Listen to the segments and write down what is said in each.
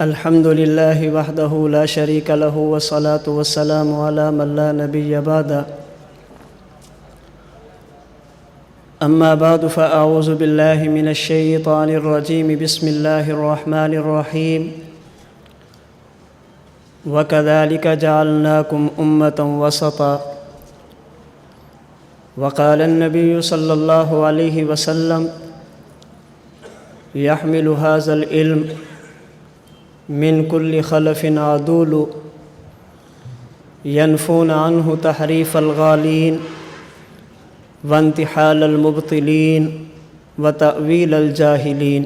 الحمد لله وحده لا شريك له والصلاة والسلام على من لا نبي بعده أما بعد فأعوذ بالله من الشيطان الرجيم بسم الله الرحمن الرحيم وكذلك جعلناكم أمة وسطا وقال النبي صلى الله عليه وسلم يحمل هذا العلم من كل خلف عدول ينفون عنه تحريف الغالين وانتحال المبطلين وتأويل الجاهلين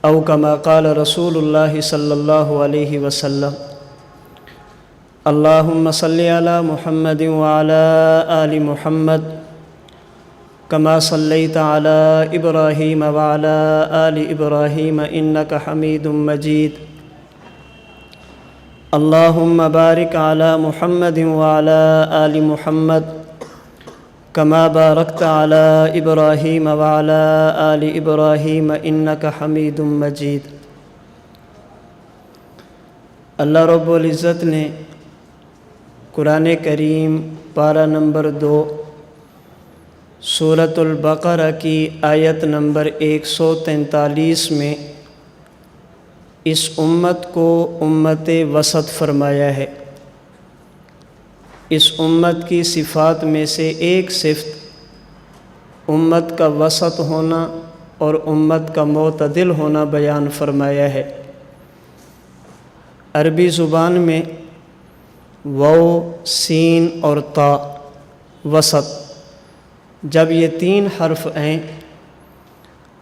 أو كما قال رسول الله صلى الله عليه وسلم اللهم صل على محمد وعلى آل محمد كما صليت على إبراهيم وعلى آل إبراهيم إنك حميد مجيد اللهم بارك على محمد وعلى آل محمد كما باركت على إبراهيم وعلى آل إبراهيم إنك حميد مجيد۔ اللہ رب العزت نے قرآن کریم پارہ نمبر 2 سورۃ البقرہ کی آیت نمبر 143 میں اس امت کو امت وسط فرمایا ہے۔ اس امت کی صفات میں سے ایک صفت امت کا وسط ہونا اور امت کا معتدل ہونا بیان فرمایا ہے۔ عربی زبان میں واو، سین اور تا وسط، جب یہ 3 حرف ہیں،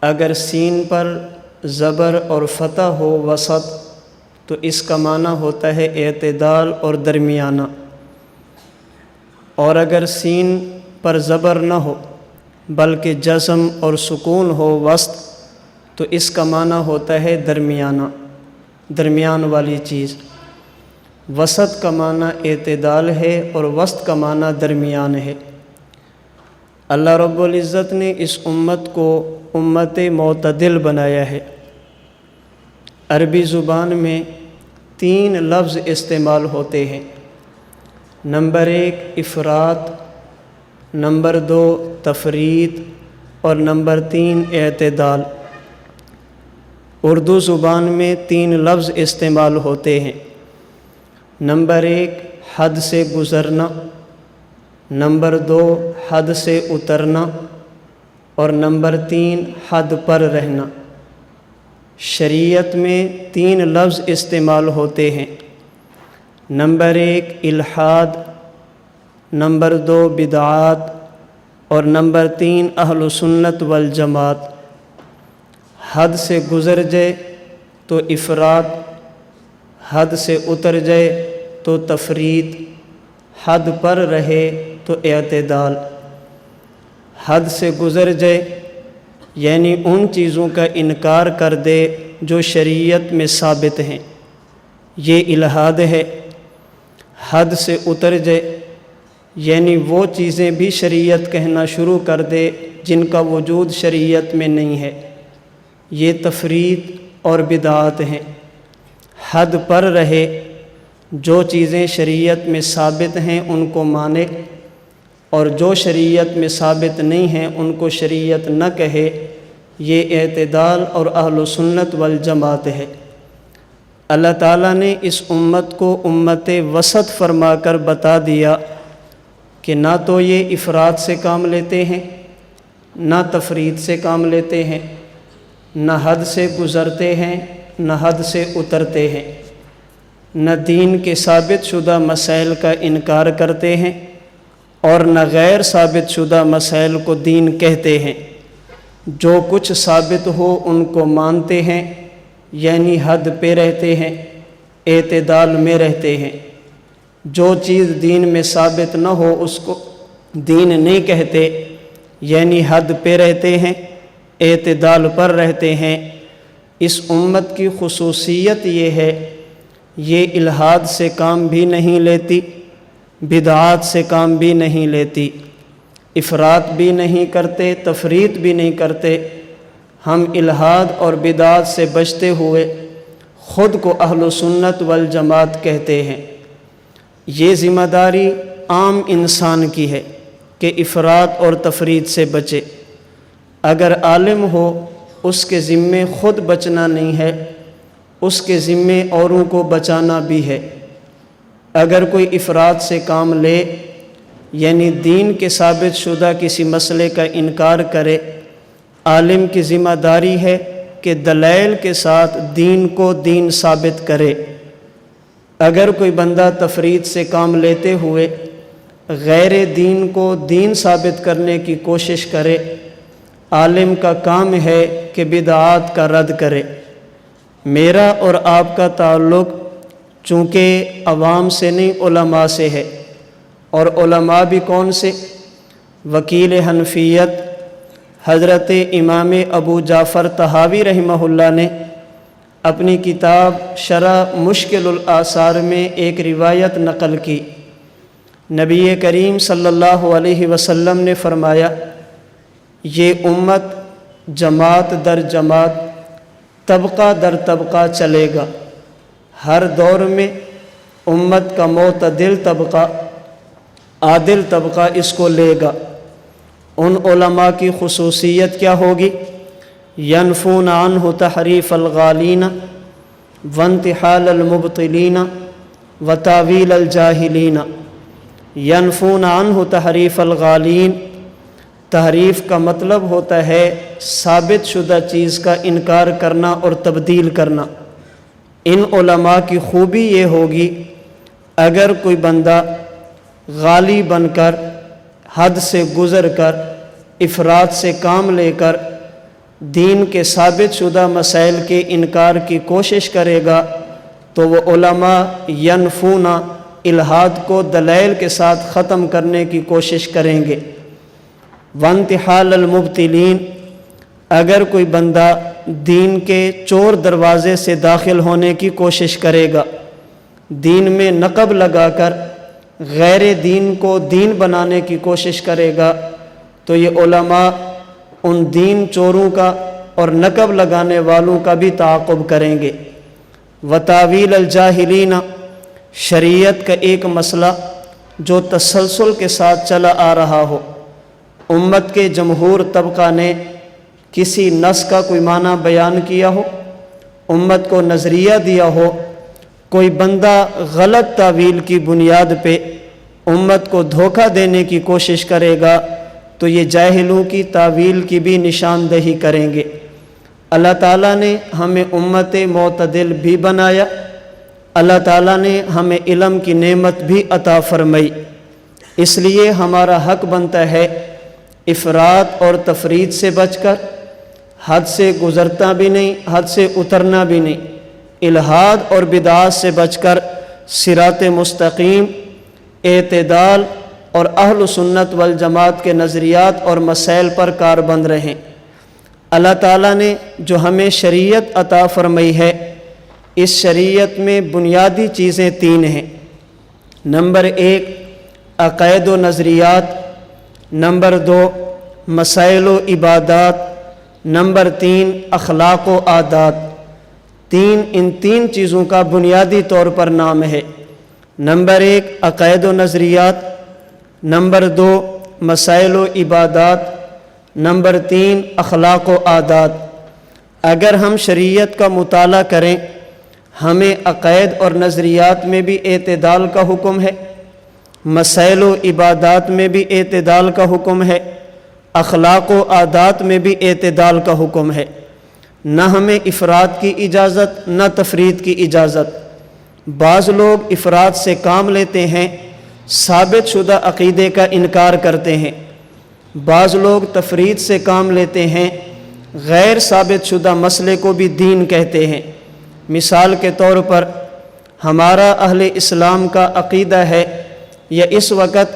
اگر سین پر زبر اور فتح ہو وسط تو اس کا معنی ہوتا ہے اعتدال اور درمیانہ، اور اگر سین پر زبر نہ ہو بلکہ جزم اور سکون ہو وسط تو اس کا معنی ہوتا ہے درمیانہ، درمیان والی چیز۔ وسط کا معنی اعتدال ہے اور وسط کا معنی درمیان ہے۔ اللہ رب العزت نے اس امت کو امت معتدل بنایا ہے۔ عربی زبان میں 3 لفظ استعمال ہوتے ہیں۔ نمبر 1 افراط، نمبر 2 تفریط اور نمبر 3 اعتدال۔ اردو زبان میں 3 لفظ استعمال ہوتے ہیں۔ نمبر 1 حد سے گزرنا، نمبر 2 حد سے اترنا اور نمبر 3 حد پر رہنا۔ شریعت میں 3 لفظ استعمال ہوتے ہیں۔ نمبر 1 الحاد، نمبر 2 بدعات اور نمبر 3 اہل سنت والجماعت۔ حد سے گزر جائے تو افراط، حد سے اتر جائے تو تفریط، حد پر رہے تو اعتدال۔ حد سے گزر جائے یعنی ان چیزوں کا انکار کر دے جو شریعت میں ثابت ہیں، یہ الحاد ہے۔ حد سے اتر جائے یعنی وہ چیزیں بھی شریعت کہنا شروع کر دے جن کا وجود شریعت میں نہیں ہے، یہ تفریط اور بدعات ہیں۔ حد پر رہے، جو چیزیں شریعت میں ثابت ہیں ان کو مانے اور جو شریعت میں ثابت نہیں ہیں ان کو شریعت نہ کہے، یہ اعتدال اور اہل سنت والجماعت ہے۔ اللہ تعالیٰ نے اس امت کو امت وسط فرما کر بتا دیا کہ نہ تو یہ افراط سے کام لیتے ہیں، نہ تفریط سے کام لیتے ہیں، نہ حد سے گزرتے ہیں، نہ حد سے اترتے ہیں، نہ دین کے ثابت شدہ مسائل کا انکار کرتے ہیں اور نہ غیر ثابت شدہ مسائل کو دین کہتے ہیں۔ جو کچھ ثابت ہو ان کو مانتے ہیں، یعنی حد پہ رہتے ہیں، اعتدال میں رہتے ہیں۔ جو چیز دین میں ثابت نہ ہو اس کو دین نہیں کہتے، یعنی حد پہ رہتے ہیں، اعتدال پر رہتے ہیں۔ اس امت کی خصوصیت یہ ہے، یہ الحاد سے کام بھی نہیں لیتی، بدعات سے کام بھی نہیں لیتی، افراط بھی نہیں کرتے، تفریط بھی نہیں کرتے۔ ہم الحاد اور بدعات سے بچتے ہوئے خود کو اہل سنت والجماعت کہتے ہیں۔ یہ ذمہ داری عام انسان کی ہے کہ افراط اور تفریط سے بچے۔ اگر عالم ہو اس کے ذمے خود بچنا نہیں ہے، اس کے ذمے اوروں کو بچانا بھی ہے۔ اگر کوئی افراط سے کام لے یعنی دین کے ثابت شدہ کسی مسئلے کا انکار کرے، عالم کی ذمہ داری ہے کہ دلائل کے ساتھ دین کو دین ثابت کرے۔ اگر کوئی بندہ تفریط سے کام لیتے ہوئے غیر دین کو دین ثابت کرنے کی کوشش کرے، عالم کا کام ہے کہ بدعات کا رد کرے۔ میرا اور آپ کا تعلق چونکہ عوام سے نہیں علماء سے ہے، اور علماء بھی کون سے؟ وکیل حنفیت حضرت امام ابو جعفر طحاوی رحمہ اللہ نے اپنی کتاب شرح مشکل الآثار میں ایک روایت نقل کی۔ نبی کریم صلی اللہ علیہ وسلم نے فرمایا، یہ امت جماعت در جماعت، طبقہ در طبقہ چلے گا۔ ہر دور میں امت کا معتدل طبقہ، عادل طبقہ اس کو لے گا۔ ان علماء کی خصوصیت کیا ہوگی؟ ینفون عنہ تحریف الغالین وانتحال المبطلین وتاویل الجاہلین۔ ینفون عنہ تحریف الغالین، تحریف کا مطلب ہوتا ہے ثابت شدہ چیز کا انکار کرنا اور تبدیل کرنا۔ ان علماء کی خوبی یہ ہوگی، اگر کوئی بندہ غالی بن کر، حد سے گزر کر، افراط سے کام لے کر دین کے ثابت شدہ مسائل کے انکار کی کوشش کرے گا تو وہ علماء ینفون الحاد کو دلائل کے ساتھ ختم کرنے کی کوشش کریں گے۔ وانتحال المبطلین، اگر کوئی بندہ دین کے چور دروازے سے داخل ہونے کی کوشش کرے گا، دین میں نقب لگا کر غیر دین کو دین بنانے کی کوشش کرے گا، تو یہ علماء ان دین چوروں کا اور نقب لگانے والوں کا بھی تعاقب کریں گے۔ وتاویل الجاہلین، شریعت کا ایک مسئلہ جو تسلسل کے ساتھ چلا آ رہا ہو، امت کے جمہور طبقہ نے کسی نص کا کوئی معنی بیان کیا ہو، امت کو نظریہ دیا ہو، کوئی بندہ غلط تعویل کی بنیاد پہ امت کو دھوکہ دینے کی کوشش کرے گا تو یہ جاہلوں کی تعویل کی بھی نشاندہی کریں گے۔ اللہ تعالیٰ نے ہمیں امت معتدل بھی بنایا، اللہ تعالیٰ نے ہمیں علم کی نعمت بھی عطا فرمائی، اس لیے ہمارا حق بنتا ہے افراط اور تفریط سے بچ کر، حد سے گزرتا بھی نہیں، حد سے اترنا بھی نہیں، الحاد اور بدعات سے بچ کر صراط مستقیم، اعتدال اور اہل سنت والجماعت کے نظریات اور مسائل پر کاربند رہیں۔ اللہ تعالیٰ نے جو ہمیں شریعت عطا فرمائی ہے، اس شریعت میں بنیادی چیزیں تین ہیں۔ نمبر 1 عقائد و نظریات، نمبر 2 مسائل و عبادات، نمبر 3 اخلاق و عادات۔ ان تین چیزوں کا بنیادی طور پر نام ہے۔ نمبر 1 عقائد و نظریات، نمبر 2 مسائل و عبادات، نمبر 3 اخلاق و عادات۔ اگر ہم شریعت کا مطالعہ کریں، ہمیں عقائد اور نظریات میں بھی اعتدال کا حکم ہے، مسائل و عبادات میں بھی اعتدال کا حکم ہے، اخلاق و عادات میں بھی اعتدال کا حکم ہے۔ نہ ہمیں افراط کی اجازت، نہ تفریط کی اجازت۔ بعض لوگ افراط سے کام لیتے ہیں، ثابت شدہ عقیدے کا انکار کرتے ہیں۔ بعض لوگ تفریط سے کام لیتے ہیں، غیر ثابت شدہ مسئلے کو بھی دین کہتے ہیں۔ مثال کے طور پر ہمارا اہل اسلام کا عقیدہ ہے، یا اس وقت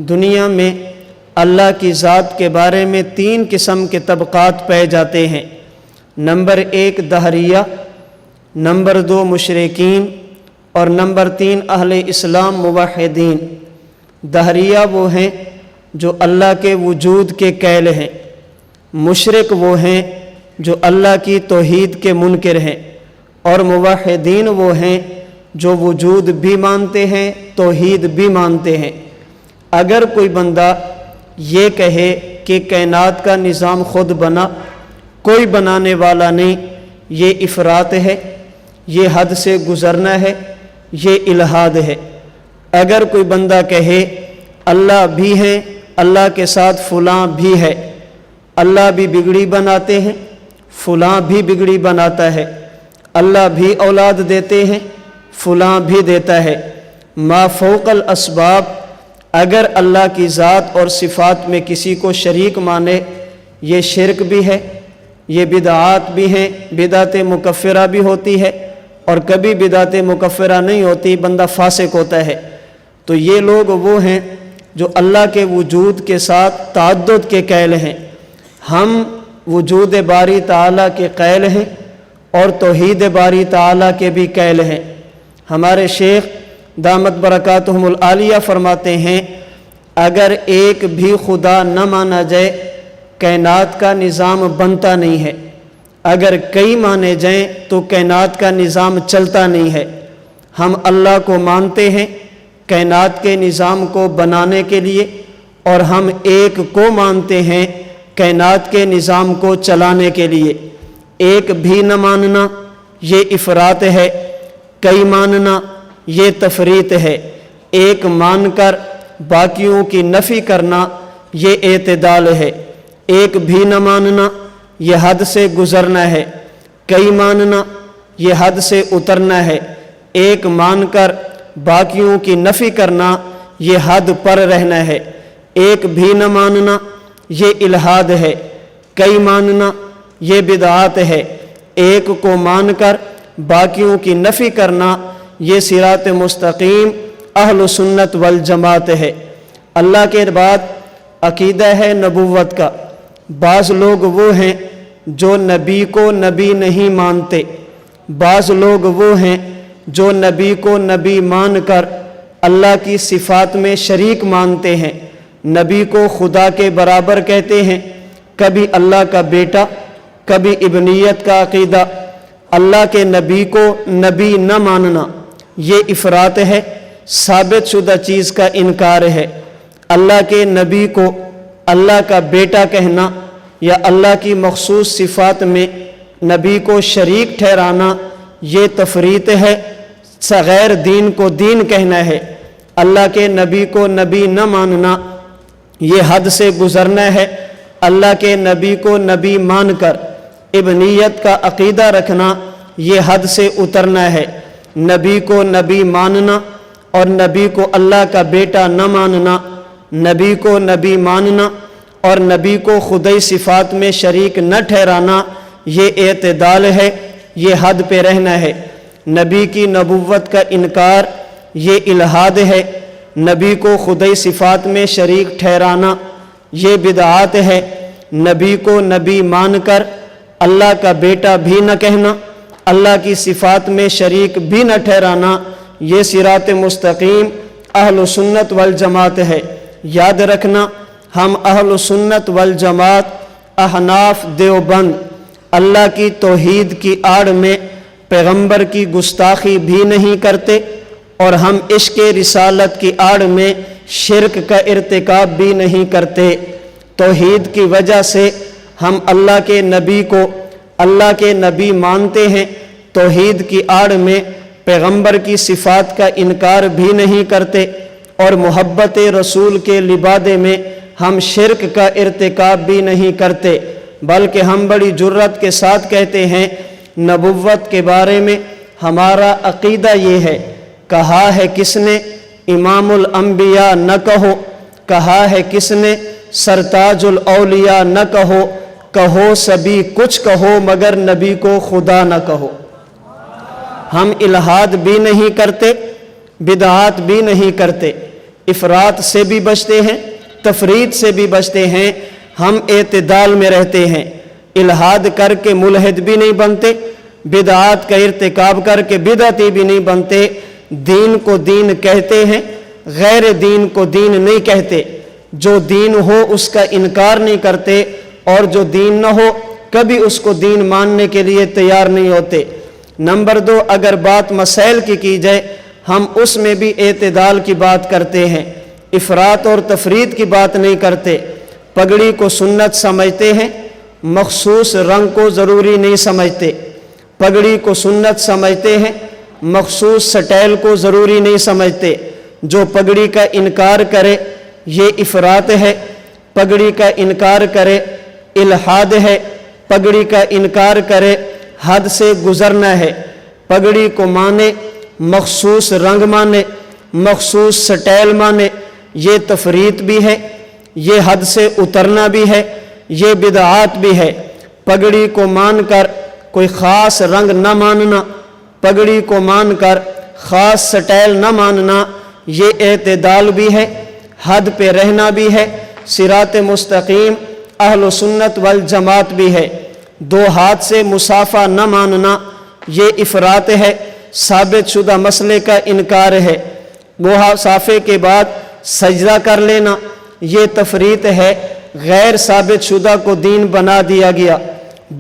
دنیا میں اللہ کی ذات کے بارے میں 3 قسم کے طبقات پائے جاتے ہیں۔ نمبر 1 دہریہ، نمبر 2 مشرکین، اور نمبر 3 اہل اسلام موحدین۔ دہریہ وہ ہیں جو اللہ کے وجود کے قائل ہیں، مشرک وہ ہیں جو اللہ کی توحید کے منکر ہیں، اور موحدین وہ ہیں جو وجود بھی مانتے ہیں توحید بھی مانتے ہیں۔ اگر کوئی بندہ یہ کہے کہ کائنات کا نظام خود بنا، کوئی بنانے والا نہیں، یہ افراط ہے، یہ حد سے گزرنا ہے، یہ الحاد ہے۔ اگر کوئی بندہ کہے اللہ بھی ہے، اللہ کے ساتھ فلاں بھی ہے، اللہ بھی بگڑی بناتے ہیں، فلاں بھی بگڑی بناتا ہے، اللہ بھی اولاد دیتے ہیں، فلاں بھی دیتا ہے، ما فوق الاسباب، اگر اللہ کی ذات اور صفات میں کسی کو شریک مانے، یہ شرک بھی ہے، یہ بدعات بھی ہیں، بدعت مکفرہ بھی ہوتی ہے، اور کبھی بدعت مکفرہ نہیں ہوتی، بندہ فاسق ہوتا ہے۔ تو یہ لوگ وہ ہیں جو اللہ کے وجود کے ساتھ تعدد کے قائل ہیں۔ ہم وجود باری تعالیٰ کے قائل ہیں اور توحید باری تعالیٰ کے بھی قائل ہیں۔ ہمارے شیخ دامت برکاتہم العالیہ فرماتے ہیں اگر ایک بھی خدا نہ مانا جائے کائنات کا نظام بنتا نہیں ہے، اگر کئی مانے جائیں تو کائنات کا نظام چلتا نہیں ہے۔ ہم اللہ کو مانتے ہیں کائنات کے نظام کو بنانے کے لیے، اور ہم ایک کو مانتے ہیں کائنات کے نظام کو چلانے کے لیے۔ ایک بھی نہ ماننا یہ افراط ہے، کئی ماننا یہ تفریط ہے، ایک مان کر باقیوں کی نفی کرنا یہ اعتدال ہے۔ ایک بھی نہ ماننا یہ حد سے گزرنا ہے، کئی ماننا یہ حد سے اترنا ہے، ایک مان کر باقیوں کی نفی کرنا یہ حد پر رہنا ہے۔ ایک بھی نہ ماننا یہ الحاد ہے، کئی ماننا یہ بدعات ہے، ایک کو مان کر باقیوں کی نفی کرنا یہ صراط مستقیم اہل سنت والجماعت ہے۔ اللہ کے بعد عقیدہ ہے نبوت کا۔ بعض لوگ وہ ہیں جو نبی کو نبی نہیں مانتے، بعض لوگ وہ ہیں جو نبی کو نبی مان کر اللہ کی صفات میں شریک مانتے ہیں، نبی کو خدا کے برابر کہتے ہیں، کبھی اللہ کا بیٹا، کبھی ابنیت کا عقیدہ۔ اللہ کے نبی کو نبی نہ ماننا یہ افراط ہے، ثابت شدہ چیز کا انکار ہے۔ اللہ کے نبی کو اللہ کا بیٹا کہنا یا اللہ کی مخصوص صفات میں نبی کو شریک ٹھہرانا یہ تفریط ہے، صغیر دین کو دین کہنا ہے۔ اللہ کے نبی کو نبی نہ ماننا یہ حد سے گزرنا ہے، اللہ کے نبی کو نبی مان کر ابنیت کا عقیدہ رکھنا یہ حد سے اترنا ہے۔ نبی کو نبی ماننا اور نبی کو اللہ کا بیٹا نہ ماننا، نبی کو نبی ماننا اور نبی کو خدائی صفات میں شریک نہ ٹھہرانا یہ اعتدال ہے، یہ حد پہ رہنا ہے۔ نبی کی نبوت کا انکار یہ الحاد ہے، نبی کو خدائی صفات میں شریک ٹھہرانا یہ بدعات ہے، نبی کو نبی مان کر اللہ کا بیٹا بھی نہ کہنا، اللہ کی صفات میں شریک بھی نہ ٹھہرانا یہ صراط مستقیم اہل سنت والجماعت ہے۔ یاد رکھنا ہم اہل سنت والجماعت احناف دیوبند اللہ کی توحید کی آڑ میں پیغمبر کی گستاخی بھی نہیں کرتے، اور ہم عشق رسالت کی آڑ میں شرک کا ارتکاب بھی نہیں کرتے۔ توحید کی وجہ سے ہم اللہ کے نبی کو اللہ کے نبی مانتے ہیں، توحید کی آڑ میں پیغمبر کی صفات کا انکار بھی نہیں کرتے، اور محبت رسول کے لبادے میں ہم شرک کا ارتکاب بھی نہیں کرتے، بلکہ ہم بڑی جرات کے ساتھ کہتے ہیں نبوت کے بارے میں ہمارا عقیدہ یہ ہے، کہا ہے کس نے امام الانبیاء نہ کہو، کہا ہے کس نے سرتاج الاولیاء نہ کہو، کہو سبھی کچھ کہو مگر نبی کو خدا نہ کہو۔ ہم الحاد بھی نہیں کرتے، بدعات بھی نہیں کرتے، افراط سے بھی بچتے ہیں، تفریط سے بھی بچتے ہیں، ہم اعتدال میں رہتے ہیں۔ الحاد کر کے ملحد بھی نہیں بنتے، بدعات کا ارتکاب کر کے بدعتی بھی نہیں بنتے، دین کو دین کہتے ہیں، غیر دین کو دین نہیں کہتے، جو دین ہو اس کا انکار نہیں کرتے، اور جو دین نہ ہو کبھی اس کو دین ماننے کے لیے تیار نہیں ہوتے۔ نمبر 2، اگر بات مسائل کی جائے ہم اس میں بھی اعتدال کی بات کرتے ہیں، افراط اور تفریط کی بات نہیں کرتے۔ پگڑی کو سنت سمجھتے ہیں، مخصوص رنگ کو ضروری نہیں سمجھتے۔ پگڑی کو سنت سمجھتے ہیں، مخصوص سٹائل کو ضروری نہیں سمجھتے۔ جو پگڑی کا انکار کرے یہ افراط ہے، پگڑی کا انکار کرے الحاد ہے، پگڑی کا انکار کرے حد سے گزرنا ہے۔ پگڑی کو مانے، مخصوص رنگ مانے، مخصوص سٹائل مانے، یہ تفریط بھی ہے، یہ حد سے اترنا بھی ہے، یہ بدعات بھی ہے۔ پگڑی کو مان کر کوئی خاص رنگ نہ ماننا، پگڑی کو مان کر خاص سٹائل نہ ماننا، یہ اعتدال بھی ہے، حد پہ رہنا بھی ہے، صراط مستقیم اہل سنت والجماعت بھی ہے۔ 2 ہاتھ سے مصافحہ نہ ماننا یہ افراط ہے، ثابت شدہ مسئلے کا انکار ہے۔ مصافحے کے بعد سجدہ کر لینا یہ تفریط ہے، غیر ثابت شدہ کو دین بنا دیا گیا۔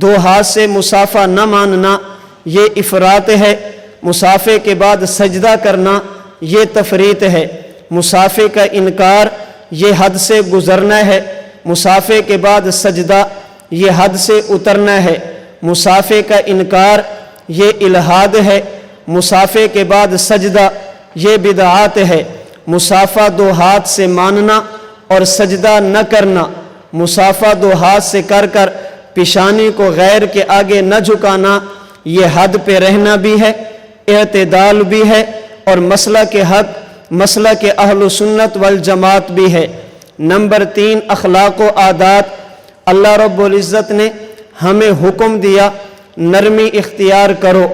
2 ہاتھ سے مصافحہ نہ ماننا یہ افراط ہے، مصافحے کے بعد سجدہ کرنا یہ تفریط ہے۔ مصافحے کا انکار یہ حد سے گزرنا ہے، مصافحے کے بعد سجدہ یہ حد سے اترنا ہے۔ مصافحے کا انکار یہ الحاد ہے، مصافحے کے بعد سجدہ یہ بدعات ہے۔ مصافحہ 2 ہاتھ سے ماننا اور سجدہ نہ کرنا، مصافحہ 2 ہاتھ سے کر کر پیشانی کو غیر کے آگے نہ جھکانا، یہ حد پہ رہنا بھی ہے، اعتدال بھی ہے، اور مسلک حق مسلک اہل سنت والجماعت بھی ہے۔ نمبر 3، اخلاق و عادات۔ اللہ رب العزت نے ہمیں حکم دیا نرمی اختیار کرو،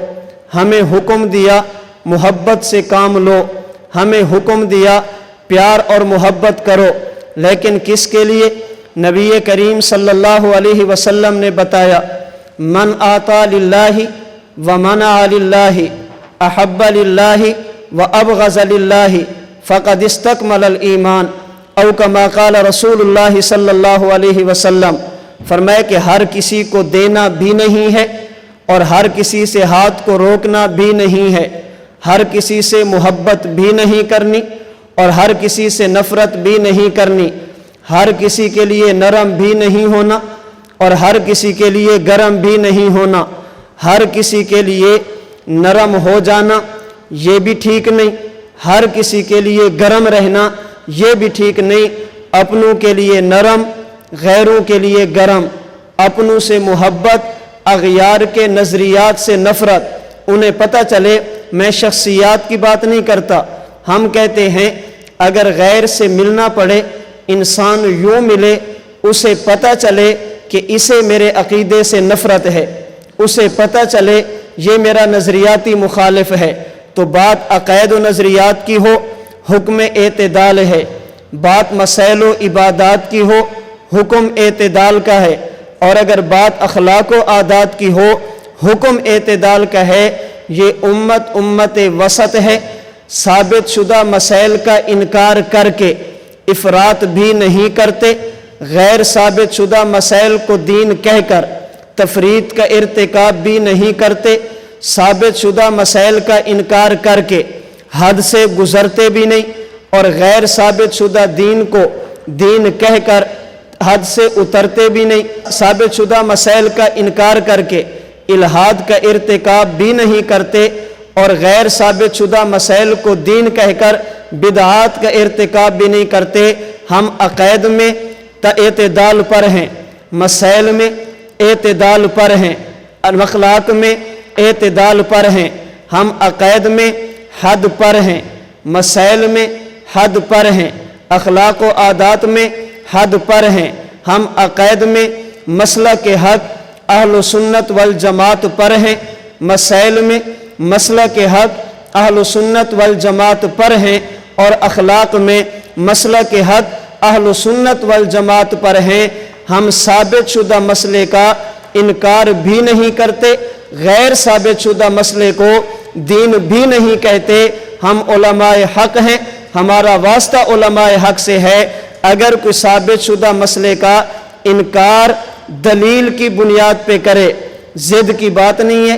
ہمیں حکم دیا محبت سے کام لو، ہمیں حکم دیا پیار اور محبت کرو، لیکن کس کے لیے؟ نبی کریم صلی اللہ علیہ وسلم نے بتایا، من آتا للہ ومنع للہ احب للہ وابغض للہ فقد استکمل الایمان، او کما قال رسول اللہ صلی اللہ علیہ وسلم۔ فرمایا کہ ہر کسی کو دینا بھی نہیں ہے اور ہر کسی سے ہاتھ کو روکنا بھی نہیں ہے، ہر کسی سے محبت بھی نہیں کرنی اور ہر کسی سے نفرت بھی نہیں کرنی، ہر کسی کے لیے نرم بھی نہیں ہونا اور ہر کسی کے لیے گرم بھی نہیں ہونا، ہر کسی کے لیے نرم ہو جانا یہ بھی ٹھیک نہیں، ہر کسی کے لیے گرم رہنا یہ بھی ٹھیک نہیں، اپنوں کے لیے نرم، غیروں کے لیے گرم، اپنوں سے محبت، اغیار کے نظریات سے نفرت۔ انہیں پتہ چلے میں شخصیات کی بات نہیں کرتا، ہم کہتے ہیں اگر غیر سے ملنا پڑے انسان یوں ملے، اسے پتہ چلے کہ اسے میرے عقیدے سے نفرت ہے، اسے پتہ چلے یہ میرا نظریاتی مخالف ہے، تو بات عقائد و نظریات کی ہو حکم اعتدال ہے، بات مسائل و عبادات کی ہو حکم اعتدال کا ہے، اور اگر بات اخلاق و عادات کی ہو حکم اعتدال کا ہے۔ یہ امت وسط ہے، ثابت شدہ مسائل کا انکار کر کے افراط بھی نہیں کرتے، غیر ثابت شدہ مسائل کو دین کہہ کر تفریط کا ارتکاب بھی نہیں کرتے، ثابت شدہ مسائل کا انکار کر کے حد سے گزرتے بھی نہیں، اور غیر ثابت شدہ دین کو دین کہہ کر حد سے اترتے بھی نہیں، ثابت شدہ مسائل کا انکار کر کے الحاد کا ارتکاب بھی نہیں کرتے، اور غیر ثابت شدہ مسائل کو دین کہہ کر بدعات کا ارتکاب بھی نہیں کرتے۔ ہم عقائد میں اعتدال پر ہیں، مسائل میں اعتدال پر ہیں، اخلاق میں اعتدال پر ہیں، ہم عقائد میں حد پر ہیں، مسائل میں حد پر ہیں، اخلاق و عادات میں حد پر ہیں، ہم عقائد میں مسلک حق اہل سنت والجماعت پر ہیں، مسائل میں مسلک حق اہل سنت والجماعت پر ہیں، اور اخلاق میں مسلک حق اہل سنت والجماعت پر ہیں۔ ہم ثابت شدہ مسئلے کا انکار بھی نہیں کرتے، غیر ثابت شدہ مسئلے کو دین بھی نہیں کہتے۔ ہم علماء حق ہیں، ہمارا واسطہ علماء حق سے ہے۔ اگر کوئی ثابت شدہ مسئلے کا انکار دلیل کی بنیاد پہ کرے، ضد کی بات نہیں ہے،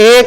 1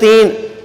3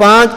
5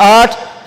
8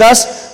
10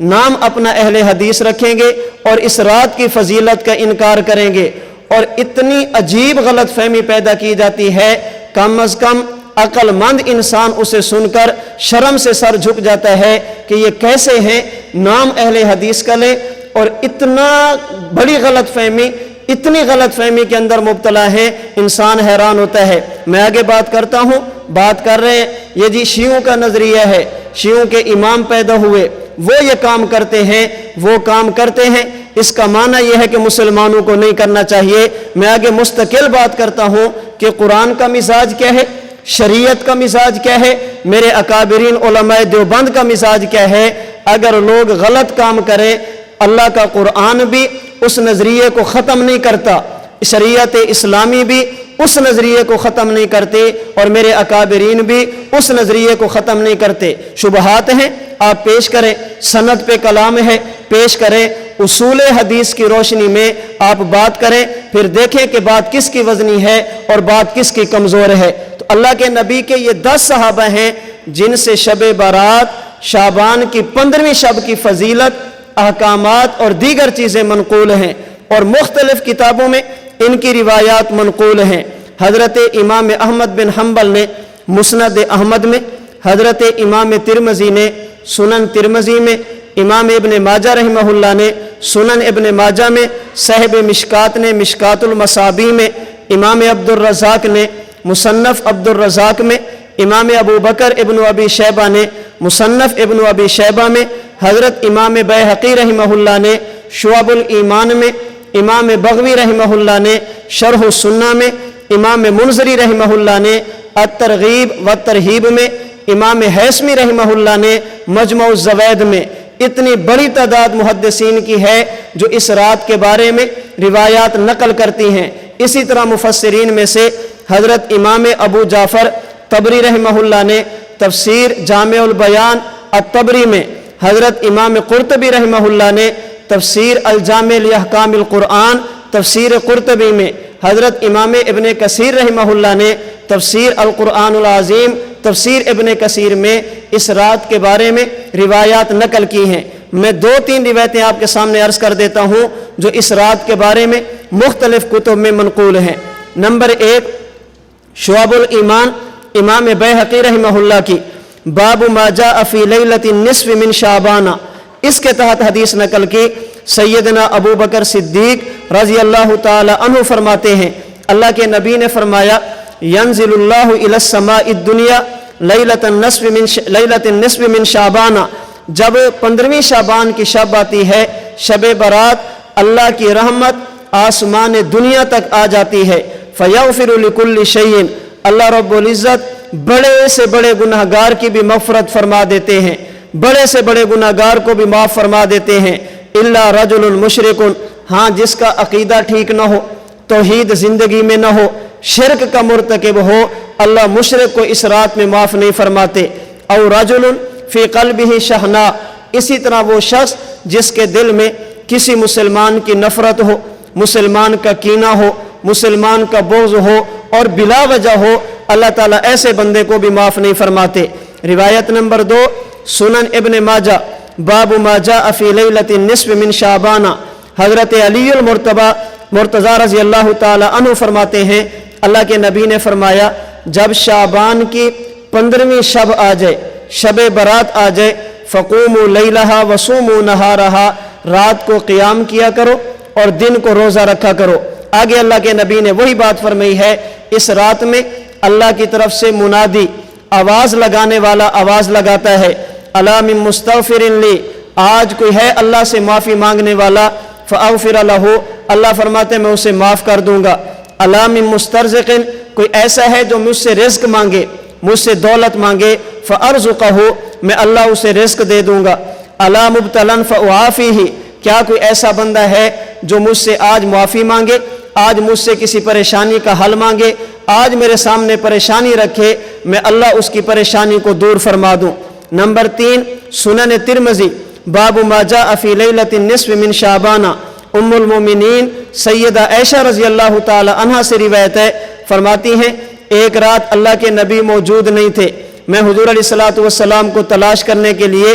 نام اپنا اہل حدیث رکھیں گے اور اس رات کی فضیلت کا انکار کریں گے، اور اتنی عجیب غلط فہمی پیدا کی جاتی ہے، کم از کم عقل مند انسان اسے سن کر شرم سے سر جھک جاتا ہے کہ یہ کیسے ہیں، نام اہل حدیث کا لے اور اتنا بڑی غلط فہمی، اتنی غلط فہمی کے اندر مبتلا ہے، انسان حیران ہوتا ہے۔ میں آگے بات کرتا ہوں، بات کر رہے ہیں یہ جی شیعوں کا نظریہ ہے، شیعوں کے امام پیدا ہوئے، وہ یہ کام کرتے ہیں، وہ کام کرتے ہیں، اس کا معنی یہ ہے کہ مسلمانوں کو نہیں کرنا چاہیے۔ میں آگے مستقل بات کرتا ہوں کہ قرآن کا مزاج کیا ہے، شریعت کا مزاج کیا ہے، میرے اکابرین علماء دیوبند کا مزاج کیا ہے۔ اگر لوگ غلط کام کریں، اللہ کا قرآن بھی اس نظریے کو ختم نہیں کرتا، شریعت اسلامی بھی اس نظریے کو ختم نہیں کرتے، اور میرے اکابرین بھی اس نظریے کو ختم نہیں کرتے۔ شبہات ہیں، آپ پیش کریں، سند پہ کلام ہے، پیش کریں، اصول حدیث کی روشنی میں آپ بات کریں، پھر دیکھیں کہ بات کس کی وزنی ہے اور بات کس کی کمزور ہے۔ تو اللہ کے نبی کے یہ 10 صحابہ ہیں جن سے شب برات، شعبان کی 15ویں شب کی فضیلت، احکامات اور دیگر چیزیں منقول ہیں، اور مختلف کتابوں میں ان کی روایات منقول ہیں۔ حضرت امام احمد بن حنبل نے مسند احمد میں، حضرت امام ترمذی نے سنن ترمذی میں، امام ابن ماجہ رحمہ اللہ نے سنن ابن ماجہ میں، صاحب مشکات نے مشکات المصابیح میں، امام عبد الرزاق نے مصنف عبد الرزاق میں، امام ابو بکر ابن ابی شیبہ نے مصنف ابن ابی شیبہ میں، حضرت امام بیہقی رحمہ اللہ نے شعب الایمان میں، امام بغوی رحمہ اللہ نے شرح السنہ میں، امام منذری رحمہ اللہ نے الترغیب والترہیب میں، امام حیثمی رحمہ اللہ نے مجمع الزوائد میں۔ اتنی بڑی تعداد محدثین کی ہے جو اس رات کے بارے میں روایات نقل کرتی ہیں۔ اسی طرح مفسرین میں سے حضرت امام ابو جعفر طبری رحمہ اللہ نے تفسیر جامع البیان الطبری میں، حضرت امام قرطبی رحمہ اللہ نے تفسیر الجامع لاحکام القرآن تفسیر قرطبی میں، حضرت امام ابن کثیر رحمہ اللہ نے تفسیر القرآن العظیم تفسیر ابن کثیر میں اس رات کے بارے میں روایات نقل کی ہیں۔ میں 2-3 روایتیں آپ کے سامنے عرض کر دیتا ہوں جو اس رات کے بارے میں مختلف کتب میں منقول ہیں۔ نمبر 1 شعب الایمان امام بیہقی رحمہ اللہ کی، باب ما جاء فی لیلۃ النصف من شعبان، اس کے تحت حدیث نقل کی۔ سیدنا ابو بکر صدیق رضی اللہ تعالی عنہ فرماتے ہیں اللہ کے نبی نے فرمایا ینزل اللہ الی السماء الدنیا لیلۃ النصف من شعبان، جب 15ویں شعبان کی شب آتی ہے، شب برات، اللہ کی رحمت آسمان دنیا تک آ جاتی ہے۔ فیغفر لکل شیء، اللہ رب العزت بڑے سے بڑے گناہگار کی بھی مغفرت فرما دیتے ہیں، بڑے سے بڑے گناہگار کو بھی معاف فرما دیتے ہیں۔ الا رجل مشرک، ہاں جس کا عقیدہ ٹھیک نہ ہو، توحید زندگی میں نہ ہو، شرک کا مرتکب ہو، اللہ مشرک کو اس رات میں معاف نہیں فرماتے۔ او رجل فی قلبہ شحناء، اسی طرح وہ شخص جس کے دل میں کسی مسلمان کی نفرت ہو، مسلمان کا کینہ ہو، مسلمان کا بغض ہو اور بلا وجہ ہو، اللہ تعالیٰ ایسے بندے کو بھی معاف نہیں فرماتے۔ روایت نمبر 2 سنن ابن ماجہ، باب ما جاء فی لیلۃ النصف من شعبان، حضرت علی مرتضی رضی اللہ تعالی عنہ فرماتے ہیں اللہ کے نبی نے فرمایا جب شعبان کی 15ویں شب آ جائے، شب برات آ جائے، فقوموا لیلہا وصوموا نہارہا، رات کو قیام کیا کرو اور دن کو روزہ رکھا کرو۔ آگے اللہ کے نبی نے وہی بات فرمائی ہے، اس رات میں اللہ کی طرف سے منادی، آواز لگانے والا آواز لگاتا ہے، الا من مستغفر لی، آج کوئی ہے اللہ سے معافی مانگنے والا، فاغفر لہ، اللہ فرماتے ہیں میں اسے معاف کر دوں گا۔ الا من مسترزق، کوئی ایسا ہے جو مجھ سے رزق مانگے، مجھ سے دولت مانگے، فارزقہ، میں اللہ اسے رزق دے دوں گا۔ الا مبتلا فاعافیہ، کیا کوئی ایسا بندہ ہے جو مجھ سے آج معافی مانگے، آج مجھ سے کسی پریشانی کا حل مانگے، آج میرے سامنے پریشانی رکھے، میں اللہ اس کی پریشانی کو دور فرما دوں۔ نمبر 3 سنن ترمذی، باب ما جاء فی لیلۃ النصف من شعبان، ام المومنین سیدہ عائشہ رضی اللہ تعالی عنہا سے روایت ہے، فرماتی ہیں ایک رات اللہ کے نبی موجود نہیں تھے، میں حضور علیہ الصلوۃ والسلام کو تلاش کرنے کے لیے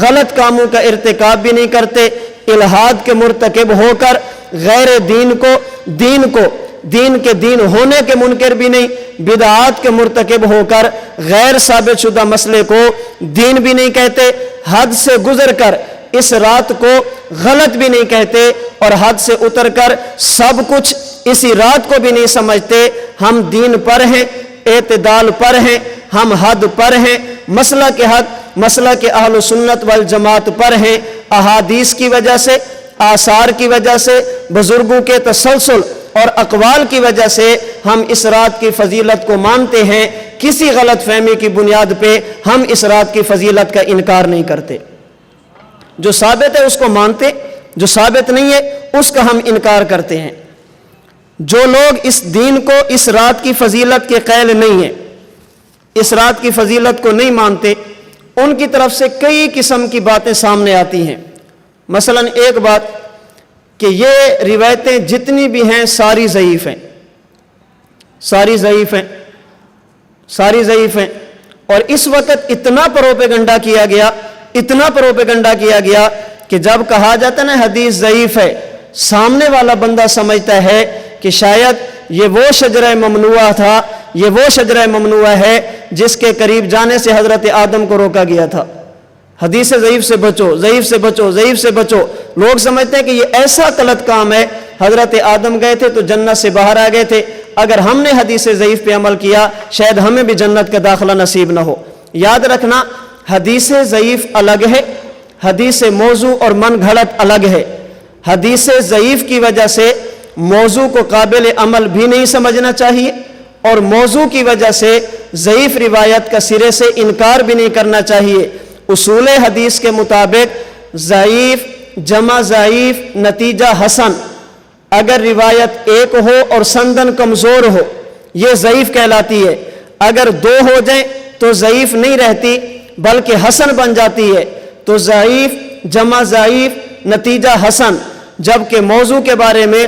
غلط کاموں کا ارتکاب بھی نہیں کرتے، الحاد کے مرتکب ہو کر غیر دین کے دین ہونے کے منکر بھی نہیں، بدعات کے مرتکب ہو کر غیر ثابت شدہ مسئلے کو دین بھی نہیں کہتے، حد سے گزر کر اس رات کو غلط بھی نہیں کہتے، اور حد سے اتر کر سب کچھ اسی رات کو بھی نہیں سمجھتے۔ ہم دین پر ہیں، اعتدال پر ہیں، ہم حد پر ہیں، مسئلہ کے حق، مسئلہ کے اہل سنت والجماعت پر ہیں۔ احادیث کی وجہ سے، آثار کی وجہ سے، بزرگوں کے تسلسل اور اقوال کی وجہ سے ہم اس رات کی فضیلت کو مانتے ہیں۔ کسی غلط فہمی کی بنیاد پہ ہم اس رات کی فضیلت کا انکار نہیں کرتے۔ جو ثابت ہے اس کو مانتے، جو ثابت نہیں ہے اس کا ہم انکار کرتے ہیں۔ جو لوگ اس دین کو، اس رات کی فضیلت کے قائل نہیں ہیں، اس رات کی فضیلت کو نہیں مانتے، ان کی طرف سے کئی قسم کی باتیں سامنے آتی ہیں۔ مثلا ایک بات کہ یہ روایتیں جتنی بھی ہیں ساری ضعیف ہیں، ساری ضعیف ہیں، ساری ضعیف ہیں، اور اس وقت اتنا پروپیگنڈا کیا گیا، اتنا پروپیگنڈا کیا گیا کہ جب کہا جاتا ہے نا حدیث ضعیف ہے، سامنے والا بندہ سمجھتا ہے کہ شاید یہ وہ شجرہ ممنوعہ تھا، یہ وہ شجرہ ممنوعہ ہے جس کے قریب جانے سے حضرت آدم کو روکا گیا تھا۔ حدیث ضعیف سے بچو، ضعیف سے بچو، ضعیف سے بچو۔ لوگ سمجھتے ہیں کہ یہ ایسا غلط کام ہے، حضرت آدم گئے تھے تو جنت سے باہر آ گئے تھے، اگر ہم نے حدیث ضعیف پہ عمل کیا شاید ہمیں بھی جنت کا داخلہ نصیب نہ ہو۔ یاد رکھنا، حدیث ضعیف الگ ہے، حدیث موضوع اور من گھڑت الگ ہے۔ حدیث ضعیف کی وجہ سے موضوع کو قابل عمل بھی نہیں سمجھنا چاہیے، اور موضوع کی وجہ سے ضعیف روایت کا سرے سے انکار بھی نہیں کرنا چاہیے۔ اصول حدیث کے مطابق ضعیف جمع ضعیف نتیجہ حسن، اگر روایت ایک ہو اور سندن کمزور ہو یہ ضعیف کہلاتی ہے، اگر دو ہو جائیں تو ضعیف نہیں رہتی بلکہ حسن بن جاتی ہے۔ تو ضعیف جمع ضعیف نتیجہ حسن، جبکہ موضوع کے بارے میں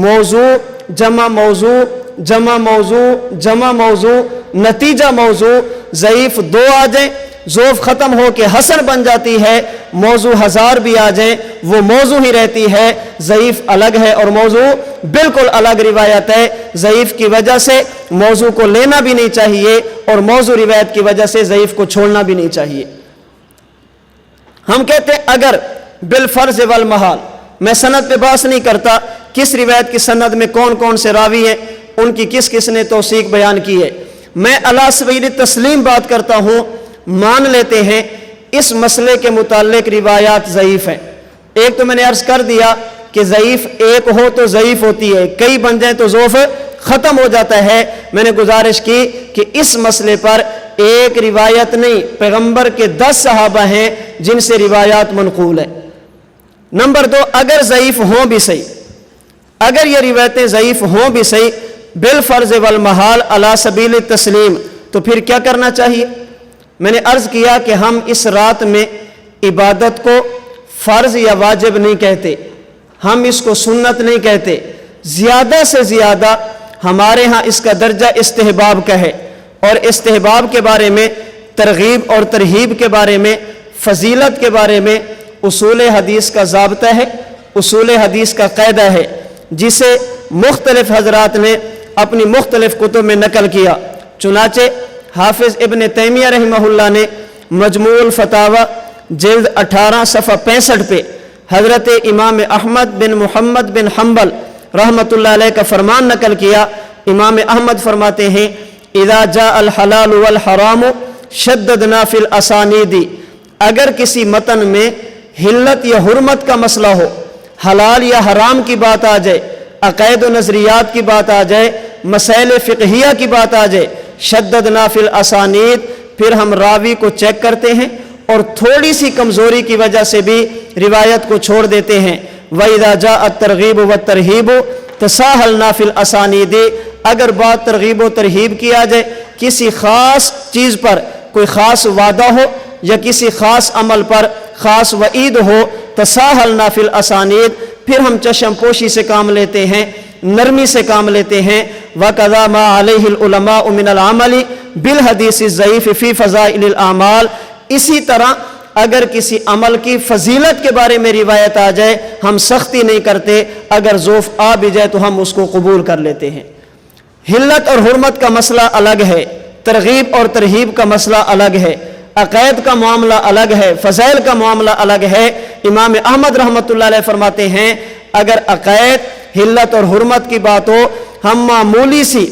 موضوع جمع موضوع جمع موضوع جمع موضوع نتیجہ موضوع، ضعیف دو آ جائیں ضعف ختم ہو کے حسن بن جاتی ہے، موضوع ہزار بھی آ جائیں وہ موضوع ہی رہتی ہے، ضعیف الگ ہے اور موضوع بالکل الگ روایت ہے۔ ضعیف کی وجہ سے موضوع کو لینا بھی نہیں چاہیے اور موضوع روایت کی وجہ سے ضعیف کو چھوڑنا بھی نہیں چاہیے۔ ہم کہتے ہیں اگر بالفرض والمحال، میں سند پہ بحث نہیں کرتا کس روایت کی سند میں کون کون سے راوی ہیں، ان کی کس کس نے توثیق بیان کی ہے، میں علی سبیل تسلیم بات کرتا ہوں، مان لیتے ہیں اس مسئلے کے متعلق روایات ضعیف ہیں۔ ایک تو میں نے عرض کر دیا کہ ضعیف ایک ہو تو ضعیف ہوتی ہے، کئی بن جائیں تو ضعف ختم ہو جاتا ہے۔ میں نے گزارش کی کہ اس مسئلے پر ایک روایت نہیں، پیغمبر کے 10 صحابہ ہیں جن سے روایات منقول ہیں۔ نمبر 2، اگر ضعیف ہوں بھی صحیح، اگر یہ روایتیں ضعیف ہوں بھی صحیح بالفرض والمحال علی سبیل تسلیم، تو پھر کیا کرنا چاہیے؟ میں نے عرض کیا کہ ہم اس رات میں عبادت کو فرض یا واجب نہیں کہتے، ہم اس کو سنت نہیں کہتے، زیادہ سے زیادہ ہمارے ہاں اس کا درجہ استحباب کا ہے، اور استحباب کے بارے میں، ترغیب اور ترہیب کے بارے میں، فضیلت کے بارے میں اصول حدیث کا ضابطہ ہے، اصول حدیث کا قاعدہ ہے، جسے مختلف حضرات نے اپنی مختلف کتب میں نقل کیا۔ چنانچہ حافظ ابن تیمیہ رحمہ اللہ نے مجموع الفتاوی جلد 18 صفحہ 65 پہ حضرت امام احمد بن محمد بن حنبل رحمۃ اللہ علیہ کا فرمان نقل کیا۔ امام احمد فرماتے ہیں اذا جاء الحلال والحرام شددنا فی الاسانید، اگر کسی متن میں حلت یا حرمت کا مسئلہ ہو، حلال یا حرام کی بات آ جائے، عقائد و نظریات کی بات آ جائے، مسائل فقہیہ کی بات آ جائے، شددنا فی الاسانید، پھر ہم راوی کو چیک کرتے ہیں اور تھوڑی سی کمزوری کی وجہ سے بھی روایت کو چھوڑ دیتے ہیں۔ وَإِذَا جَاءَ التَّرْغِيبُ وَالتَّرْهِيبُ تَسَاهَلْنَا فِي الْأَسَانِيدِ، اگر بات ترغیب و ترہیب کی آ جائے، کسی خاص چیز پر کوئی خاص وعدہ ہو یا کسی خاص عمل پر خاص وعید ہو، تَسَاهَلْنَا فِي الْأَسَانِيدِ، پھر ہم چشم پوشی سے کام لیتے ہیں، نرمی سے کام لیتے ہیں۔ وَكَذَا مَا عَلَيْهِ الْعُلَمَاءُ مِنَ الْعَمَلِ بِالْحَدِيثِ الضَّعِيفِ فِي فَضَائِلِ الْأَعْمَالِ، اسی طرح اگر کسی عمل کی فضیلت کے بارے میں روایت آ جائے ہم سختی نہیں کرتے، اگر ضعف آ بھی جائے تو ہم اس کو قبول کر لیتے ہیں۔ حلت اور حرمت کا مسئلہ الگ ہے، ترغیب اور ترہیب کا مسئلہ الگ ہے، عقائد کا معاملہ الگ ہے، فضائل کا معاملہ الگ ہے۔ امام احمد رحمۃ اللہ علیہ فرماتے ہیں اگر عقائد، حلت اور حرمت کی بات ہو، ہم معمولی سی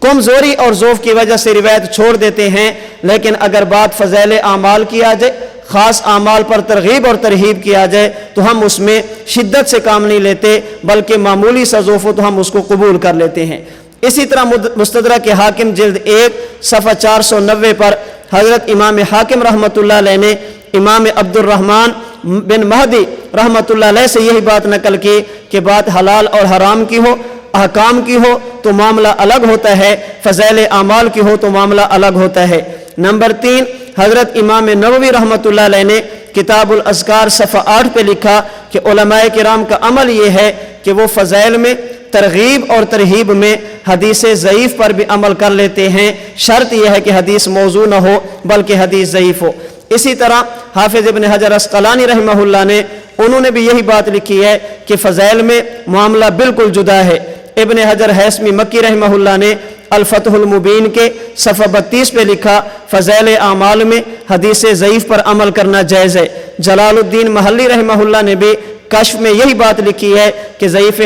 کمزوری اور ضعف کی وجہ سے روایت چھوڑ دیتے ہیں، لیکن اگر بات فضائل اعمال کی آ جائے، خاص اعمال پر ترغیب اور ترہیب کیا جائے تو ہم اس میں شدت سے کام نہیں لیتے، بلکہ معمولی سا ضعف ہو تو ہم اس کو قبول کر لیتے ہیں۔ اسی طرح مستدرک حاکم جلد 1 صفحہ 490 پر حضرت امام حاکم رحمۃ اللہ علیہ نے امام عبد الرحمن بن مہدی رحمۃ اللہ علیہ سے یہی بات نقل کی کہ بات حلال اور حرام کی ہو، احکام کی ہو تو معاملہ الگ ہوتا ہے، فضائل اعمال کی ہو تو معاملہ الگ ہوتا ہے۔ نمبر 3، حضرت امام نووی رحمۃ اللہ علیہ نے کتاب الاذکار صفحہ 8 پہ لکھا کہ علماء کرام کا عمل یہ ہے کہ وہ فضائل میں، ترغیب اور ترہیب میں حدیث ضعیف پر بھی عمل کر لیتے ہیں، شرط یہ ہے کہ حدیث موضوع نہ ہو بلکہ حدیث ضعیف ہو۔ اسی طرح حافظ ابن حجر عسقلانی رحمہ اللہ نے انہوں نے بھی یہی بات لکھی ہے کہ فضائل میں معاملہ بالکل جدا ہے۔ ابن حجر ہیثمی مکی رحمہ اللہ نے الفتح المبین کے صفحہ 32 پہ لکھا فضائل اعمال میں حدیث ضعیف پر عمل کرنا جائز ہے۔ جلال الدین محلی رحمہ اللہ نے بھی کشف میں یہی بات لکھی ہے کہ ضعیف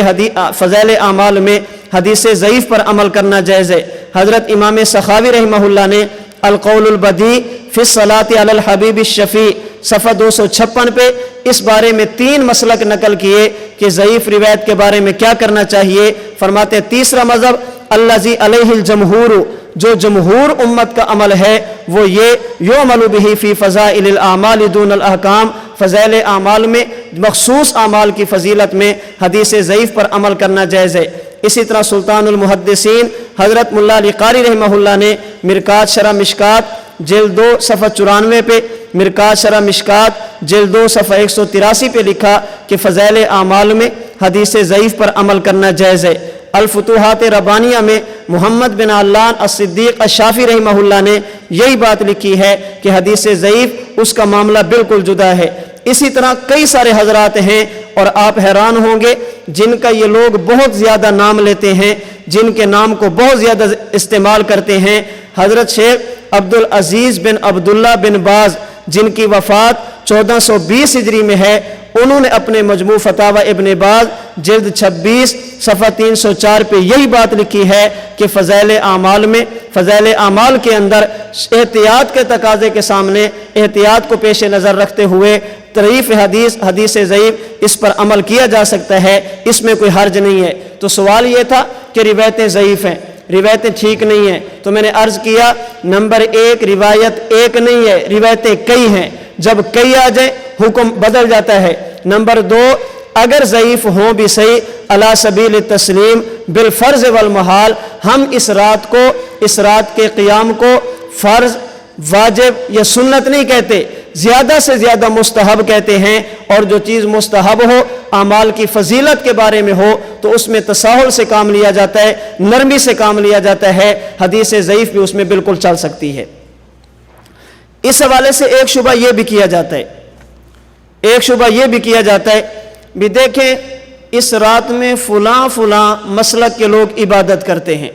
فضائل اعمال میں حدیث ضعیف پر عمل کرنا جائز ہے۔ حضرت امام سخاوی رحمہ اللہ نے القول البدیع فی الصلاۃ علی الحبیب الشفیع صفحہ 256 پہ اس بارے میں 3 مسلک نقل کیے کہ ضعیف روایت کے بارے میں کیا کرنا چاہیے۔ فرماتے تیسرا مذہب الذی علیہ الجمہور، جو جمہور امت کا عمل ہے وہ یہ یعمل بہ فی فضائل الاعمال دون الاحکام، فضائل اعمال میں مخصوص اعمال کی فضیلت میں حدیث ضعیف پر عمل کرنا جائز ہے۔ اسی طرح سلطان المحدثین حضرت ملا علی قاری رحمہ اللہ نے مرکات شرح مشکات جلد 2 صفحہ 94 پہ، مرکات شرح مشکات جلد 2 صفحہ 183 پہ لکھا کہ فضائل اعمال میں حدیث ضعیف پر عمل کرنا جائز ہے۔ الفتوحات ربانیہ میں محمد بن علان الصدیق الشافی رحمہ اللہ نے یہی بات لکھی ہے کہ حدیث ضعیف اس کا معاملہ بالکل جدا ہے۔ اسی طرح کئی سارے حضرات ہیں اور آپ حیران ہوں گے جن کا یہ لوگ بہت زیادہ نام لیتے ہیں، جن کے نام کو بہت زیادہ استعمال کرتے ہیں۔ حضرت شیخ عبدالعزیز بن عبداللہ بن باز جن کی وفات 1420 ہجری میں ہے، انہوں نے اپنے مجموع فتاوی ابن باز جلد 26 صفحہ 304 پہ یہی بات لکھی ہے کہ فضائل اعمال میں، فضائل اعمال کے اندر احتیاط کے تقاضے کے سامنے احتیاط کو پیش نظر رکھتے ہوئے ضعیف حدیث ضعیف اس پر عمل کیا جا سکتا ہے، اس میں کوئی حرج نہیں ہے۔ تو سوال یہ تھا کہ روایتیں ضعیف ہیں، روایتیں ٹھیک نہیں ہیں، تو میں نے عرض کیا نمبر 1 روایت ایک نہیں ہے، روایتیں کئی ہیں، جب کئی آ جائیں حکم بدل جاتا ہے۔ نمبر 2 اگر ضعیف ہوں بھی صحیح علی سبیل التسلیم بالفرض والمحال، ہم اس رات کے قیام کو فرض، واجب یا سنت نہیں کہتے، زیادہ سے زیادہ مستحب کہتے ہیں، اور جو چیز مستحب ہو، اعمال کی فضیلت کے بارے میں ہو تو اس میں تساہل سے کام لیا جاتا ہے، نرمی سے کام لیا جاتا ہے، حدیث ضعیف بھی اس میں بالکل چل سکتی ہے۔ اس حوالے سے ایک شبہ یہ بھی کیا جاتا ہے، بھی دیکھیں اس رات میں فلاں مسلک کے لوگ عبادت کرتے ہیں،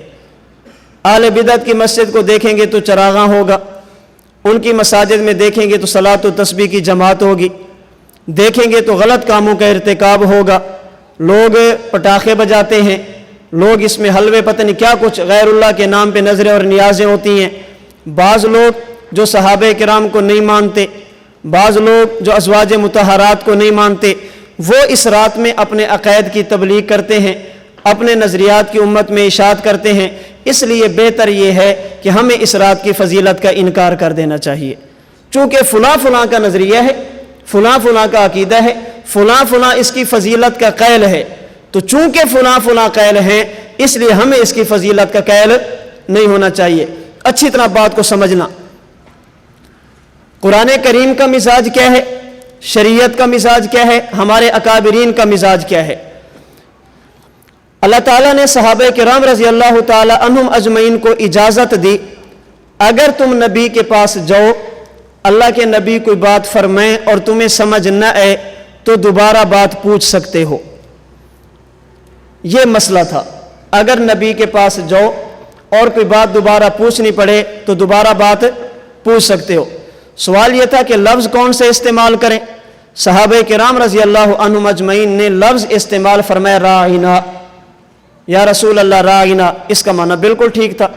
اہل بدعت کی مسجد کو دیکھیں گے تو چراغاں ہوگا، ان کی مساجد میں دیکھیں گے تو صلاۃ و تسبیح کی جماعت ہوگی، دیکھیں گے تو غلط کاموں کا ارتکاب ہوگا، لوگ پٹاخے بجاتے ہیں، لوگ اس میں حلوے پتہ نہیں کیا کچھ غیر اللہ کے نام پہ نظریں اور نیازیں ہوتی ہیں، بعض لوگ جو صحابہ کرام کو نہیں مانتے، بعض لوگ جو ازواج مطہرات کو نہیں مانتے، وہ اس رات میں اپنے عقائد کی تبلیغ کرتے ہیں، اپنے نظریات کی امت میں اشاعت کرتے ہیں۔ اس لیے بہتر یہ ہے کہ ہمیں اس رات کی فضیلت کا انکار کر دینا چاہیے، چونکہ فلاں کا نظریہ ہے، فلاں کا عقیدہ ہے، فلاں اس کی فضیلت کا قائل ہے، تو چونکہ فلاں قائل ہیں اس لیے ہمیں اس کی فضیلت کا قائل نہیں ہونا چاہیے۔ اچھی طرح بات کو سمجھنا، قرآن کریم کا مزاج کیا ہے، شریعت کا مزاج کیا ہے، ہمارے اکابرین کا مزاج کیا ہے۔ اللہ تعالیٰ نے صحابہ کرام رضی اللہ تعالیٰ عنہم اجمعین کو اجازت دی، اگر تم نبی کے پاس جاؤ اللہ کے نبی کوئی بات فرمائیں اور تمہیں سمجھ نہ آئے تو دوبارہ بات پوچھ سکتے ہو. یہ مسئلہ تھا. اگر نبی کے پاس جاؤ اور کوئی بات دوبارہ پوچھنی پڑے تو دوبارہ بات پوچھ سکتے ہو. سوال یہ تھا کہ لفظ کون سے استعمال کریں. صحابہ کرام رضی اللہ عنہم اجمعین نے لفظ استعمال فرمایا راعینا. یا رسول اللہ راعینا، اس کا معنی بالکل ٹھیک تھا.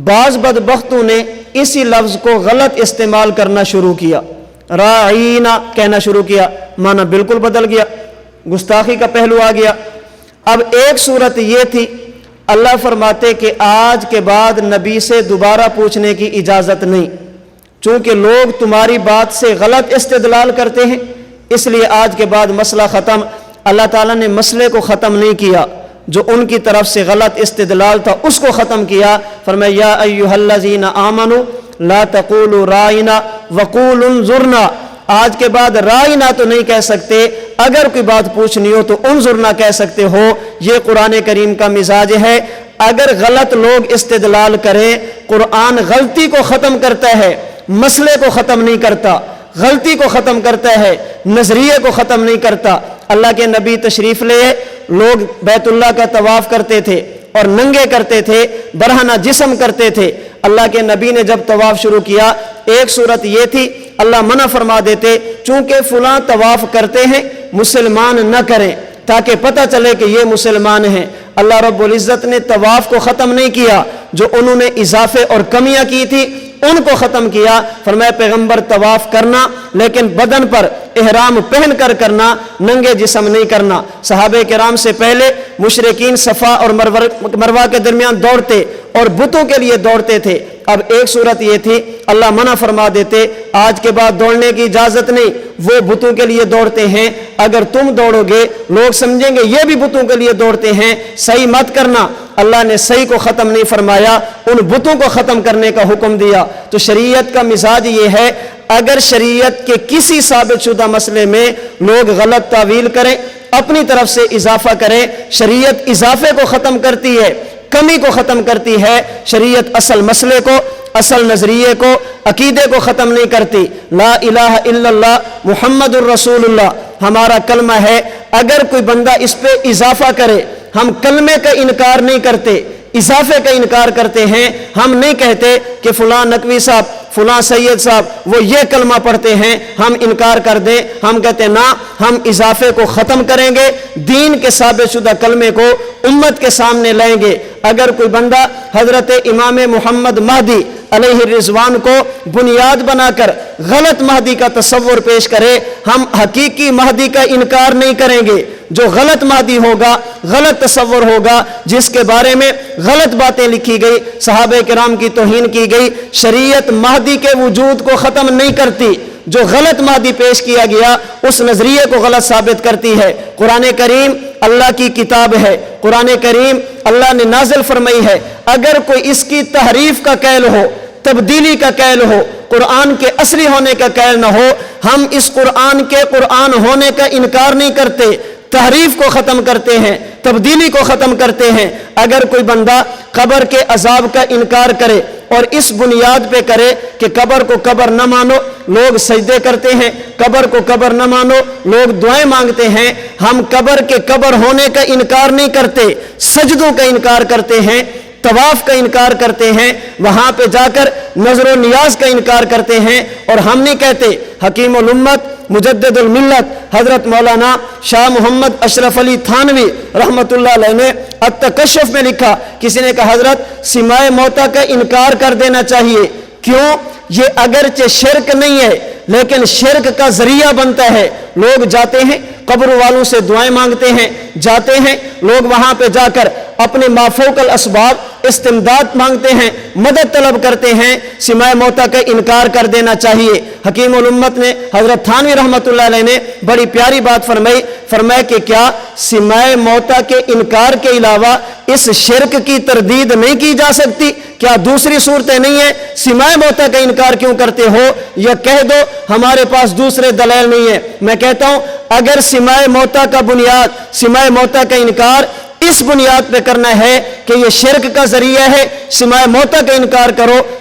بعض بدبختوں نے اسی لفظ کو غلط استعمال کرنا شروع کیا، راعینا کہنا شروع کیا، معنی بالکل بدل گیا، گستاخی کا پہلو آ گیا. اب ایک صورت یہ تھی، اللہ فرماتے کہ آج کے بعد نبی سے دوبارہ پوچھنے کی اجازت نہیں، چونکہ لوگ تمہاری بات سے غلط استدلال کرتے ہیں، اس لیے آج کے بعد مسئلہ ختم. اللہ تعالیٰ نے مسئلے کو ختم نہیں کیا، جو ان کی طرف سے غلط استدلال تھا اس کو ختم کیا. فرمایا یا ایھا الذین آمنوا لا تقولوا رائنا وقولوا انظرنا. آج کے بعد رائنا تو نہیں کہہ سکتے، اگر کوئی بات پوچھنی ہو تو انظرنا کہہ سکتے ہو. یہ قرآن کریم کا مزاج ہے. اگر غلط لوگ استدلال کریں، قرآن غلطی کو ختم کرتا ہے، مسئلے کو ختم نہیں کرتا، غلطی کو ختم کرتا ہے، نظریے کو ختم نہیں کرتا. اللہ کے نبی تشریف لے، لوگ بیت اللہ کا طواف کرتے تھے اور ننگے کرتے تھے، برہنہ جسم کرتے تھے. اللہ کے نبی نے جب طواف شروع کیا، ایک صورت یہ تھی اللہ منع فرما دیتے چونکہ فلاں طواف کرتے ہیں مسلمان نہ کریں، تاکہ پتہ چلے کہ یہ مسلمان ہیں. اللہ رب العزت نے طواف کو ختم نہیں کیا، جو انہوں نے اضافے اور کمیاں کی تھی ان کو ختم کیا. فرمایا پیغمبر طواف کرنا لیکن بدن پر احرام پہن کر کرنا، ننگے جسم نہیں کرنا. صحابہ کرام سے پہلے مشرکین صفا اور مروہ کے درمیان دوڑتے اور بتوں کے لیے دوڑتے تھے. اب ایک صورت یہ تھی اللہ منع فرما دیتے آج کے بعد دوڑنے کی اجازت نہیں، وہ بتوں کے لیے دوڑتے ہیں، اگر تم دوڑو گے لوگ سمجھیں گے یہ بھی بتوں کے لیے دوڑتے ہیں، صحیح مت کرنا. اللہ نے صحیح کو ختم نہیں فرمایا، ان بتوں کو ختم کرنے کا حکم دیا. تو شریعت کا مزاج یہ ہے، اگر شریعت کے کسی ثابت شدہ مسئلے میں لوگ غلط تعویل کریں، اپنی طرف سے اضافہ کریں، شریعت اضافے کو ختم کرتی ہے، کمی کو ختم کرتی ہے. شریعت اصل مسئلے کو، اصل نظریے کو، عقیدے کو ختم نہیں کرتی. لا الہ الا اللہ محمد الرسول اللہ ہمارا کلمہ ہے. اگر کوئی بندہ اس پہ اضافہ کرے، ہم کلمے کا انکار نہیں کرتے، اضافے کا انکار کرتے ہیں. ہم نہیں کہتے کہ فلاں نقوی صاحب، فلاں سید صاحب وہ یہ کلمہ پڑھتے ہیں، ہم انکار کر دیں. ہم کہتے ہیں نا، ہم اضافے کو ختم کریں گے، دین کے ثابت شدہ کلمے کو امت کے سامنے لائیں گے. اگر کوئی بندہ حضرت امام محمد مہدی علیہ الرضوان کو بنیاد بنا کر غلط مہدی کا تصور پیش کرے، ہم حقیقی مہدی کا انکار نہیں کریں گے. جو غلط مہدی ہوگا، غلط تصور ہوگا، جس کے بارے میں غلط باتیں لکھی گئی، صحابہ کرام کی توہین کی گئی، شریعت مہدی کے وجود کو ختم نہیں کرتی. جو غلط مہدی پیش کیا گیا اس نظریے کو غلط ثابت کرتی ہے. قرآن کریم اللہ کی کتاب ہے، قرآن کریم اللہ نے نازل فرمائی ہے. اگر کوئی اس کی تحریف کا قائل ہو، تبدیلی کا قائل ہو، قرآن کے اصلی ہونے کا قائل نہ ہو، ہم اس قرآن کے قرآن ہونے کا انکار نہیں کرتے، تحریف کو ختم کرتے ہیں، تبدیلی کو ختم کرتے ہیں. اگر کوئی بندہ قبر کے عذاب کا انکار کرے اور اس بنیاد پہ کرے کہ قبر کو قبر نہ مانو، لوگ سجدے کرتے ہیں، قبر کو قبر نہ مانو، لوگ دعائیں مانگتے ہیں، ہم قبر کے قبر ہونے کا انکار نہیں کرتے، سجدوں کا انکار کرتے ہیں، طواف کا انکار کرتے ہیں، وہاں پہ جا کر نظر و نیاز کا انکار کرتے ہیں. اور ہم نہیں کہتے. حکیم الامت مجدد الملت حضرت مولانا شاہ محمد اشرف علی تھانوی رحمۃ اللہ علیہ نے التکشف میں لکھا، کسی نے کہا حضرت سماع موتا کا انکار کر دینا چاہیے. کیوں؟ یہ اگرچہ شرک نہیں ہے لیکن شرک کا ذریعہ بنتا ہے. لوگ جاتے ہیں قبر والوں سے دعائیں مانگتے ہیں، جاتے ہیں لوگ وہاں پہ جا کر اپنے مافوق الاسباب استمداد مانگتے ہیں، مدد طلب کرتے ہیں. سماع موتا کا انکار کر دینا چاہیے. حکیم الامت نے حضرت تھانوی رحمۃ اللہ علیہ نے بڑی پیاری بات فرمائی کہ کیا سماع موتا کے انکار کے علاوہ اس شرک کی تردید نہیں کی جا سکتی؟ کیا دوسری صورتیں نہیں ہیں؟ سماع موتا کا انکار کیوں کرتے ہو؟ یا کہہ دو ہمارے پاس دوسرے دلائل نہیں ہیں. میں کہتا ہوں اگر سماع موتا کا بنیاد، سماع موتا کا انکار اس بنیاد پہ کرنا ہے کہ یہ شرک کا ذریعہ ہے، سماع موتا کا انکار کرو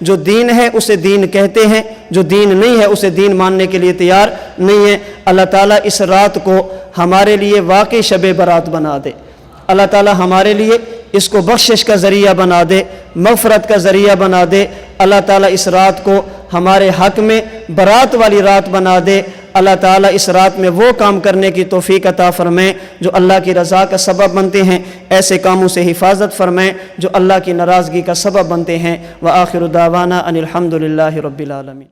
جو دین ہے اسے دین کہتے ہیں، جو دین نہیں ہے اسے دین ماننے کے لیے تیار نہیں ہے۔ اللہ تعالیٰ اس رات کو ہمارے لیے واقعی شب برات بنا دے، اللہ تعالیٰ ہمارے لیے اس کو بخشش کا ذریعہ بنا دے، مغفرت کا ذریعہ بنا دے۔ اللہ تعالیٰ اس رات کو ہمارے حق میں برات والی رات بنا دے۔ اللہ تعالیٰ اس رات میں وہ کام کرنے کی توفیق عطا فرمائے جو اللہ کی رضا کا سبب بنتے ہیں، ایسے کاموں سے حفاظت فرمائے جو اللہ کی ناراضگی کا سبب بنتے ہیں۔ وآخر دعوانا ان الحمد للہ رب العالمین۔